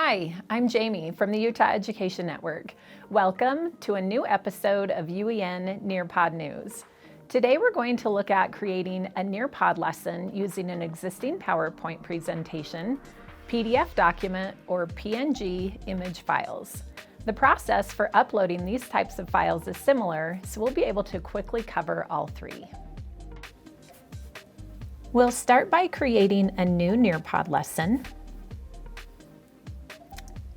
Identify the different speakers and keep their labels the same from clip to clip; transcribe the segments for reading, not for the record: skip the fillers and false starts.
Speaker 1: Hi, I'm Jami from the Utah Education Network. Welcome to a new episode of UEN Nearpod News. Today we're going to look at creating a Nearpod lesson using an existing PowerPoint presentation, PDF document, or PNG image files. The process for uploading these types of files is similar, so we'll be able to quickly cover all three. We'll start by creating a new Nearpod lesson.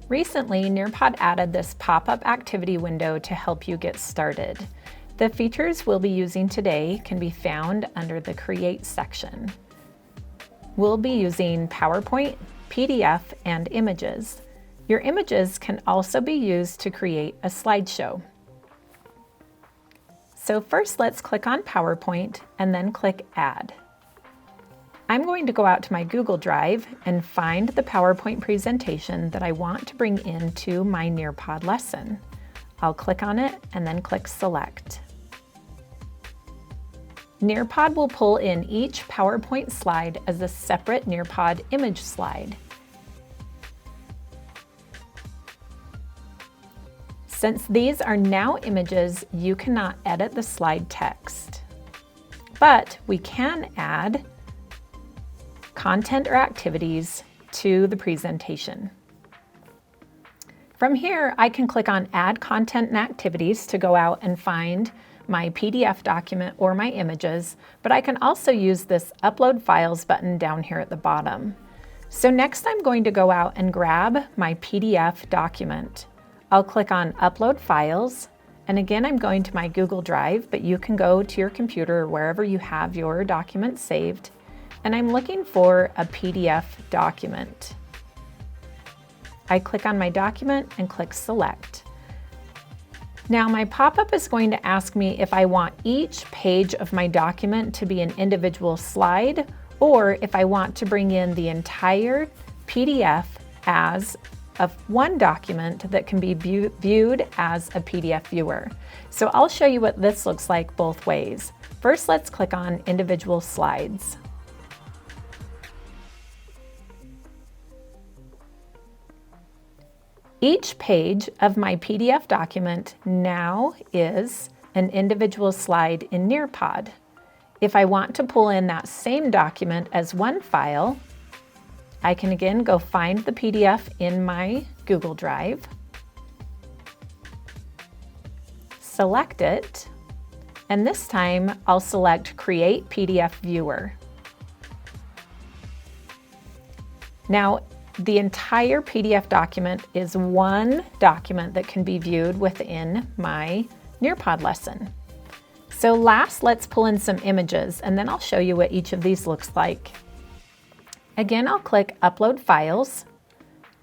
Speaker 1: Recently, Nearpod added this pop-up activity window to help you get started. The features we'll be using today can be found under the Create section. We'll be using PowerPoint, PDF, and images. Your images can also be used to create a slideshow. So first, let's click on PowerPoint and then click Add. I'm going to go out to my Google Drive and find the PowerPoint presentation that I want to bring into my Nearpod lesson. I'll click on it and then click Select. Nearpod will pull in each PowerPoint slide as a separate Nearpod image slide. Since these are now images, you cannot edit the slide text. But we can add content or activities to the presentation. From here, I can click on Add Content and Activities to go out and find my PDF document or my images, but I can also use this Upload Files button down here at the bottom. So next I'm going to go out and grab my PDF document. I'll click on Upload Files, and again I'm going to my Google Drive, but you can go to your computer or wherever you have your document saved. And I'm looking for a PDF document. I click on my document and click Select. Now my pop-up is going to ask me if I want each page of my document to be an individual slide or if I want to bring in the entire PDF as one document that can be viewed as a PDF viewer. So I'll show you what this looks like both ways. First, let's click on Individual Slides. Each page of my PDF document now is an individual slide in Nearpod. If I want to pull in that same document as one file, I can again go find the PDF in my Google Drive, select it, and this time I'll select Create PDF Viewer. Now, the entire PDF document is one document that can be viewed within my Nearpod lesson. So last, let's pull in some images and then I'll show you what each of these looks like. Again, I'll click Upload Files,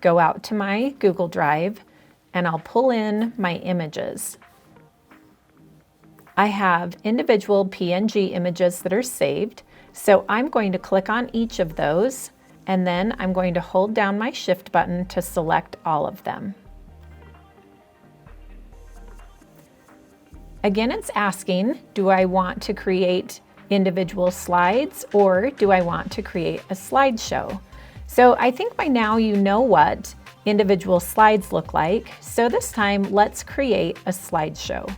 Speaker 1: go out to my Google Drive, and I'll pull in my images. I have individual PNG images that are saved, so I'm going to click on each of those and then I'm going to hold down my Shift button to select all of them. Again, it's asking, do I want to create individual slides or do I want to create a slideshow? So I think by now you know what individual slides look like, so this time let's create a slideshow.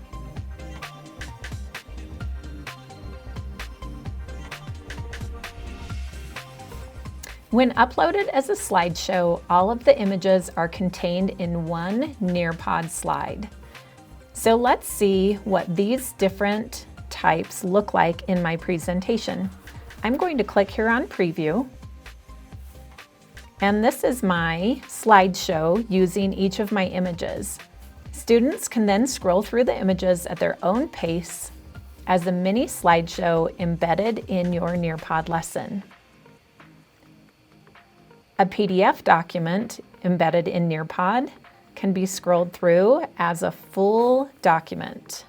Speaker 1: When uploaded as a slideshow, all of the images are contained in one Nearpod slide. So let's see what these different types look like in my presentation. I'm going to click here on Preview. And this is my slideshow using each of my images. Students can then scroll through the images at their own pace as a mini slideshow embedded in your Nearpod lesson. A PDF document embedded in Nearpod can be scrolled through as a full document.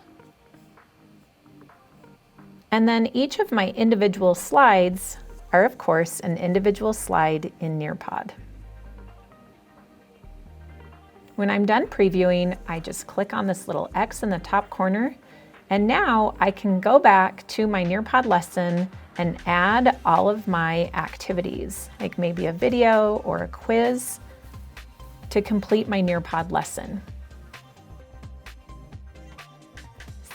Speaker 1: And then each of my individual slides are, of course, an individual slide in Nearpod. When I'm done previewing, I just click on this little X in the top corner, and now I can go back to my Nearpod lesson and add all of my activities, like maybe a video or a quiz. to complete my Nearpod lesson.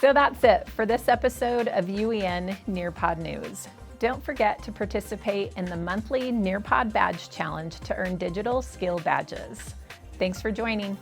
Speaker 1: So that's it for this episode of UEN Nearpod News. Don't forget to participate in the monthly Nearpod Badge Challenge to earn digital skill badges. Thanks for joining.